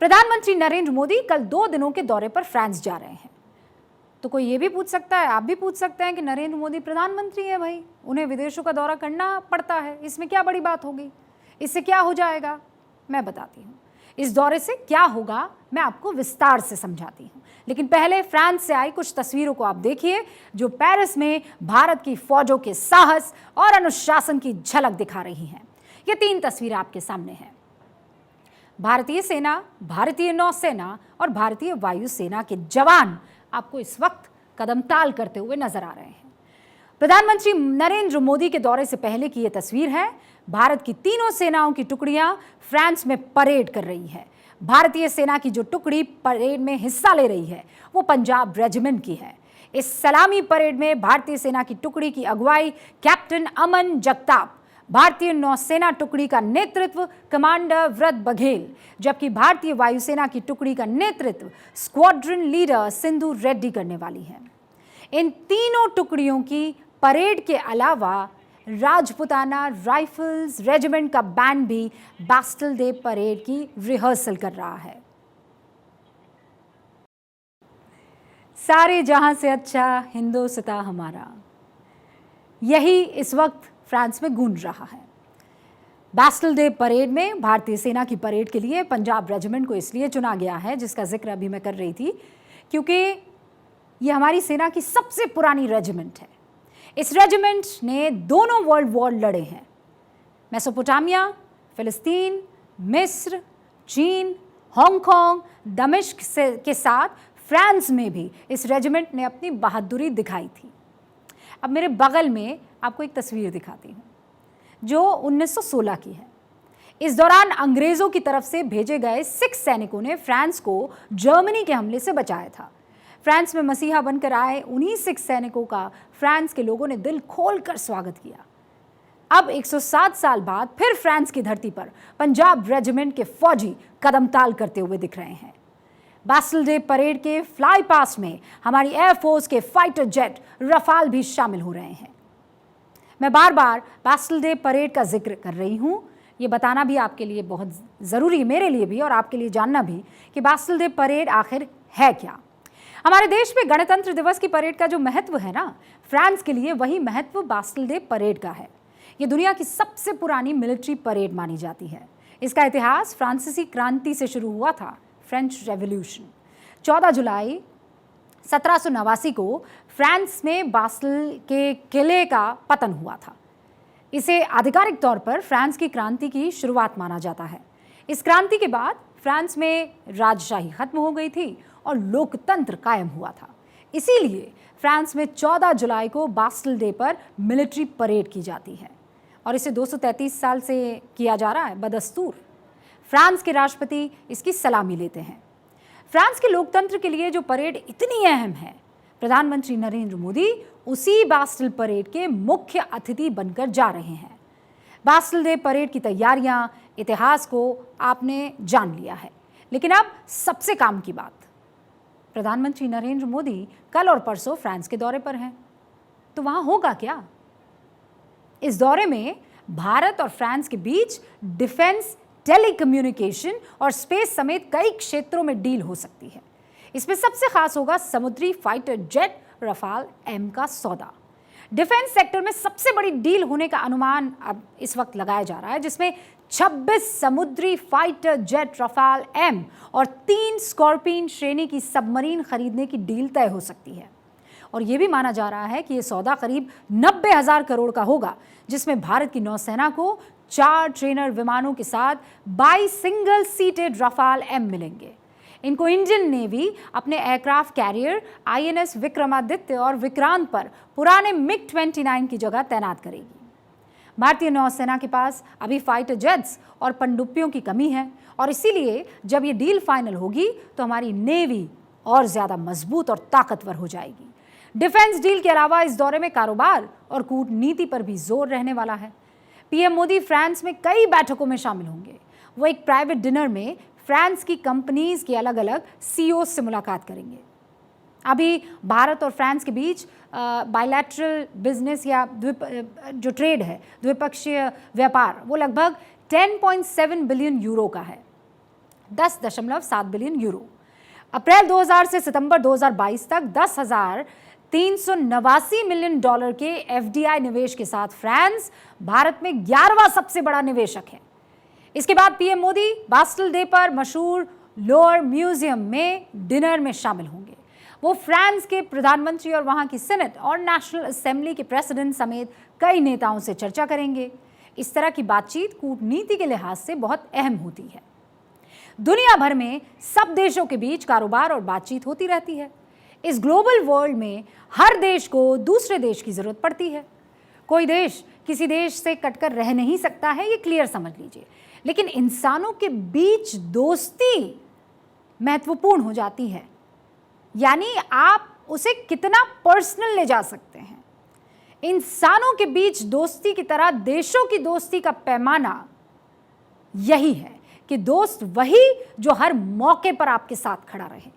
प्रधानमंत्री नरेंद्र मोदी कल 2 दिनों के दौरे पर फ्रांस जा रहे हैं। तो कोई ये भी पूछ सकता है, आप भी पूछ सकते हैं कि नरेंद्र मोदी प्रधानमंत्री है भाई, उन्हें विदेशों का दौरा करना पड़ता है, इसमें क्या बड़ी बात होगी, इससे क्या हो जाएगा। मैं बताती हूँ इस दौरे से क्या होगा, मैं आपको विस्तार से समझाती हूँ। लेकिन पहले फ्रांस से आई कुछ तस्वीरों को आप देखिए जो पेरिस में भारत की फौजों के साहस और अनुशासन की झलक दिखा रही हैं। ये 3 तस्वीरें आपके सामने हैं। भारतीय सेना, भारतीय नौसेना और भारतीय वायुसेना के जवान आपको इस वक्त कदमताल करते हुए नजर आ रहे हैं। प्रधानमंत्री नरेंद्र मोदी के दौरे से पहले की यह तस्वीर है। भारत की तीनों सेनाओं की टुकड़ियां फ्रांस में परेड कर रही है। भारतीय सेना की जो टुकड़ी परेड में हिस्सा ले रही है वो पंजाब रेजिमेंट की है। इस सलामी परेड में भारतीय सेना की टुकड़ी की अगुवाई कैप्टन अमन जगताप, भारतीय नौसेना टुकड़ी का नेतृत्व कमांडर व्रत बघेल, जबकि भारतीय वायुसेना की टुकड़ी का नेतृत्व स्क्वाड्रन लीडर सिंधु रेड्डी करने वाली है। इन तीनों टुकड़ियों की परेड के अलावा राजपुताना राइफल्स रेजिमेंट का बैंड भी बास्टल डे परेड की रिहर्सल कर रहा है। सारे जहां से अच्छा हिंदुस्तान हमारा, यही इस वक्त फ्रांस में गूंज रहा है। बास्टल डे परेड में भारतीय सेना की परेड के लिए पंजाब रेजिमेंट को इसलिए चुना गया है, जिसका जिक्र अभी मैं कर रही थी, क्योंकि ये हमारी सेना की सबसे पुरानी रेजिमेंट है। इस रेजिमेंट ने दोनों वर्ल्ड वॉर लड़े हैं। मेसोपोटामिया, फिलिस्तीन, मिस्र, चीन, हांगकांग, दमिश्क के साथ फ्रांस में भी इस रेजिमेंट ने अपनी बहादुरी दिखाई थी। अब मेरे बगल में आपको एक तस्वीर दिखाती हूँ जो 1916 की है। इस दौरान अंग्रेजों की तरफ से भेजे गए सिख सैनिकों ने फ्रांस को जर्मनी के हमले से बचाया था। फ्रांस में मसीहा बनकर आए उन्हीं सिख सैनिकों का फ्रांस के लोगों ने दिल खोलकर स्वागत किया। अब 107 साल बाद फिर फ्रांस की धरती पर पंजाब रेजिमेंट के फौजी कदमताल करते हुए दिख रहे हैं। बास्टल डे परेड के फ्लाई पास्ट में हमारी एयरफोर्स के फाइटर जेट रफाल भी शामिल हो रहे हैं। मैं बार बार बास्टल डे परेड का जिक्र कर रही हूँ, ये बताना भी आपके लिए बहुत ज़रूरी है, मेरे लिए भी और आपके लिए जानना भी, कि बास्टल डे परेड आखिर है क्या। हमारे देश में गणतंत्र दिवस की परेड का जो महत्व है ना, फ्रांस के लिए वही महत्व बास्टल डे परेड का है। ये दुनिया की सबसे पुरानी मिलिट्री परेड मानी जाती है। इसका इतिहास फ्रांसीसी क्रांति से शुरू हुआ था, फ्रेंच रेवोल्यूशन। 14 जुलाई 1789 को फ्रांस में बास्टल के किले का पतन हुआ था। इसे आधिकारिक तौर पर फ्रांस की क्रांति की शुरुआत माना जाता है। इस क्रांति के बाद फ्रांस में राजशाही खत्म हो गई थी और लोकतंत्र कायम हुआ था। इसीलिए फ्रांस में 14 जुलाई को बास्टल डे पर मिलिट्री परेड की जाती है और इसे 233 साल से किया जा रहा है बदस्तूर। फ्रांस के राष्ट्रपति इसकी सलामी लेते हैं। फ्रांस के लोकतंत्र के लिए जो परेड इतनी अहम है, प्रधानमंत्री नरेंद्र मोदी उसी बास्टल परेड के मुख्य अतिथि बनकर जा रहे हैं। बास्टल डे परेड की तैयारियां, इतिहास को आपने जान लिया है, लेकिन अब सबसे काम की बात। प्रधानमंत्री नरेंद्र मोदी कल और परसों फ्रांस के दौरे पर हैं, तो वहां होगा क्या? इस दौरे में भारत और फ्रांस के बीच डिफेंस, टेलीकम्युनिकेशन और स्पेस समेत कई क्षेत्रों में डील हो सकती है। इसमें सबसे खास होगा समुद्री फाइटर जेट रफाल एम का सौदा। डिफेंस सेक्टर में सबसे बड़ी डील होने का अनुमान अब इस वक्त लगाया जा रहा है, जिसमें 26 समुद्री फाइटर जेट रफाल एम और 3 स्कॉर्पियन श्रेणी की सबमरीन खरीदने की डील तय हो सकती है। और यह भी माना जा रहा है कि यह सौदा करीब 90,000 करोड़ का होगा, जिसमें भारत की नौसेना को 4 ट्रेनर विमानों के साथ 22 सिंगल सीटेड रफाल एम मिलेंगे। इनको इंडियन नेवी अपने एयरक्राफ्ट कैरियर INS विक्रमादित्य और विक्रांत पर पुराने मिग 29 की जगह तैनात करेगी। भारतीय नौसेना के पास अभी फाइटर जेट्स और पनडुब्बियों की कमी है और इसीलिए जब ये डील फाइनल होगी तो हमारी नेवी और ज़्यादा मजबूत और ताकतवर हो जाएगी। डिफेंस डील के अलावा इस दौरे में कारोबार और कूटनीति पर भी जोर रहने वाला है। PM मोदी फ्रांस में कई बैठकों में शामिल होंगे। वो एक प्राइवेट डिनर में फ्रांस की कंपनीज के अलग अलग CEO से मुलाकात करेंगे। अभी भारत और फ्रांस के बीच बायलैटरल बिजनेस या जो ट्रेड है, द्विपक्षीय व्यापार, वो लगभग 10.7 बिलियन यूरो का है। 10.7 बिलियन यूरो। अप्रैल 2000 से सितंबर 2022 तक 10,389 मिलियन डॉलर के एफडीआई निवेश के साथ फ्रांस भारत में 11वां सबसे बड़ा निवेशक है। इसके बाद पीएम मोदी बास्टल डे पर मशहूर लोअर म्यूजियम में डिनर में शामिल होंगे। वो फ्रांस के प्रधानमंत्री और वहां की सेनेट और नेशनल असेंबली के प्रेसिडेंट समेत कई नेताओं से चर्चा करेंगे। इस तरह की बातचीत कूटनीति के लिहाज से बहुत अहम होती है। दुनिया भर में सब देशों के बीच कारोबार और बातचीत होती रहती है। इस ग्लोबल वर्ल्ड में हर देश को दूसरे देश की जरूरत पड़ती है। कोई देश किसी देश से कटकर रह नहीं सकता है, ये क्लियर समझ लीजिए। लेकिन इंसानों के बीच दोस्ती महत्वपूर्ण हो जाती है, यानी आप उसे कितना पर्सनल ले जा सकते हैं। इंसानों के बीच दोस्ती की तरह देशों की दोस्ती का पैमाना यही है कि दोस्त वही जो हर मौके पर आपके साथ खड़ा रहे।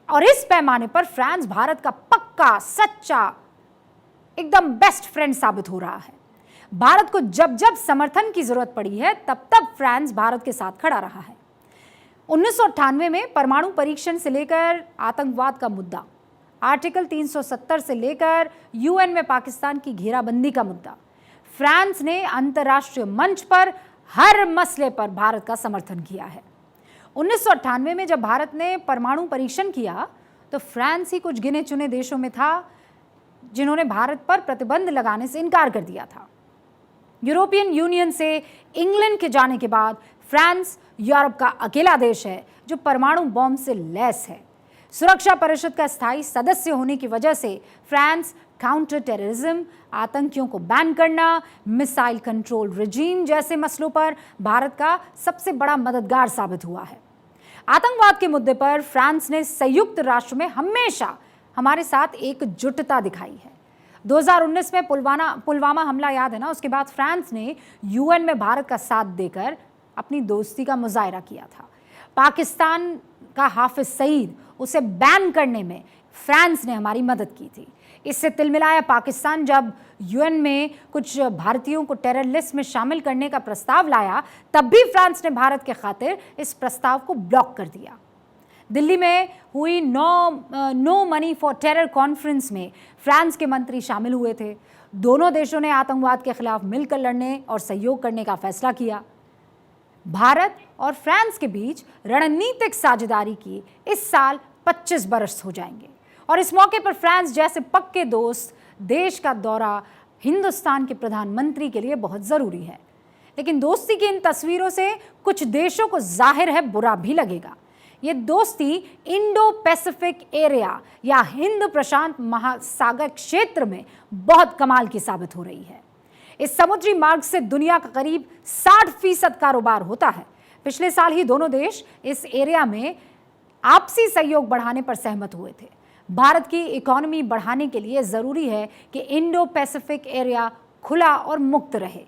और इस पैमाने पर फ्रांस भारत का पक्का सच्चा एकदम बेस्ट फ्रेंड साबित हो रहा है। भारत को जब जब समर्थन की जरूरत पड़ी है तब तब फ्रांस भारत के साथ खड़ा रहा है। 1998 में परमाणु परीक्षण से लेकर आतंकवाद का मुद्दा, आर्टिकल 370 से लेकर यूएन में पाकिस्तान की घेराबंदी का मुद्दा, फ्रांस ने अंतर्राष्ट्रीय मंच पर हर मसले पर भारत का समर्थन किया है। 1998 में जब भारत ने परमाणु परीक्षण किया तो फ्रांस ही कुछ गिने चुने देशों में था जिन्होंने भारत पर प्रतिबंध लगाने से इनकार कर दिया था। यूरोपियन यूनियन से इंग्लैंड के जाने के बाद फ्रांस यूरोप का अकेला देश है जो परमाणु बॉम्ब से लैस है। सुरक्षा परिषद का स्थायी सदस्य होने की वजह से फ्रांस काउंटर टेररिज्म, आतंकियों को बैन करना, मिसाइल कंट्रोल रिजीम जैसे मसलों पर भारत का सबसे बड़ा मददगार साबित हुआ है। आतंकवाद के मुद्दे पर फ्रांस ने संयुक्त राष्ट्र में हमेशा हमारे साथ एकजुटता दिखाई है। 2019 में पुलवामा हमला याद है ना, उसके बाद फ्रांस ने यूएन में भारत का साथ देकर अपनी दोस्ती का मुजाहरा किया था। पाकिस्तान का हाफिज सईद, उसे बैन करने में फ्रांस ने हमारी मदद की थी। इससे तिलमिलाया पाकिस्तान जब यूएन में कुछ भारतीयों को टेरर लिस्ट में शामिल करने का प्रस्ताव लाया, तब भी फ्रांस ने भारत के खातिर इस प्रस्ताव को ब्लॉक कर दिया। दिल्ली में हुई no money for terror conference में फ्रांस के मंत्री शामिल हुए थे। दोनों देशों ने आतंकवाद के खिलाफ मिलकर लड़ने और सहयोग करने का फैसला किया। भारत और फ्रांस के बीच रणनीतिक साझेदारी की इस साल 25 बरस हो जाएंगे और इस मौके पर फ्रांस जैसे पक्के दोस्त देश का दौरा हिंदुस्तान के प्रधानमंत्री के लिए बहुत ज़रूरी है। लेकिन दोस्ती की इन तस्वीरों से कुछ देशों को जाहिर है बुरा भी लगेगा। ये दोस्ती इंडो पैसिफिक एरिया या हिंद प्रशांत महासागर क्षेत्र में बहुत कमाल की साबित हो रही है। इस समुद्री मार्ग से दुनिया का करीब 60% कारोबार होता है। पिछले साल ही दोनों देश इस एरिया में आपसी सहयोग बढ़ाने पर सहमत हुए थे। भारत की इकोनॉमी बढ़ाने के लिए ज़रूरी है कि इंडो पैसिफिक एरिया खुला और मुक्त रहे,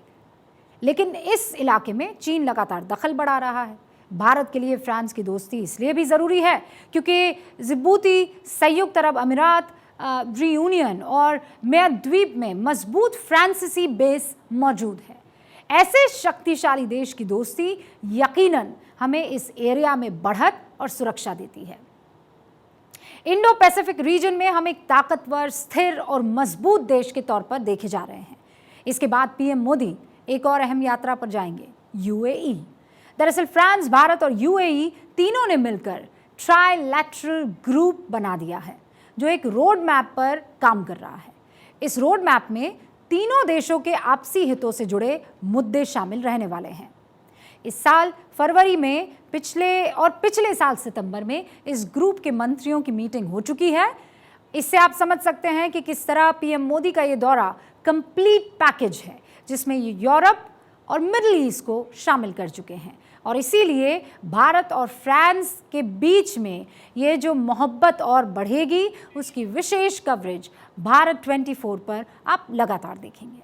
लेकिन इस इलाके में चीन लगातार दखल बढ़ा रहा है। भारत के लिए फ्रांस की दोस्ती इसलिए भी ज़रूरी है क्योंकि जिबूती, संयुक्त अरब अमीरात, रियूनियन और मेयद्वीप में मजबूत फ्रांसीसी बेस मौजूद है। ऐसे शक्तिशाली देश की दोस्ती यकीनन हमें इस एरिया में बढ़त और सुरक्षा देती है। इंडो पैसिफिक रीजन में हम एक ताकतवर, स्थिर और मजबूत देश के तौर पर देखे जा रहे हैं। इसके बाद पीएम मोदी एक और अहम यात्रा पर जाएंगे, यूएई। दरअसल फ्रांस, भारत और यूएई तीनों ने मिलकर ट्राइलैटरल ग्रुप बना दिया है जो एक रोड मैप पर काम कर रहा है। इस रोड मैप में तीनों देशों के आपसी हितों से जुड़े मुद्दे शामिल रहने वाले हैं। इस साल फरवरी में पिछले साल सितंबर में इस ग्रुप के मंत्रियों की मीटिंग हो चुकी है। इससे आप समझ सकते हैं कि किस तरह पीएम मोदी का ये दौरा कंप्लीट पैकेज है जिसमें ये यूरोप और मिडिल ईस्ट को शामिल कर चुके हैं। और इसीलिए भारत और फ्रांस के बीच में ये जो मोहब्बत और बढ़ेगी, उसकी विशेष कवरेज भारत 24 पर आप लगातार देखेंगे।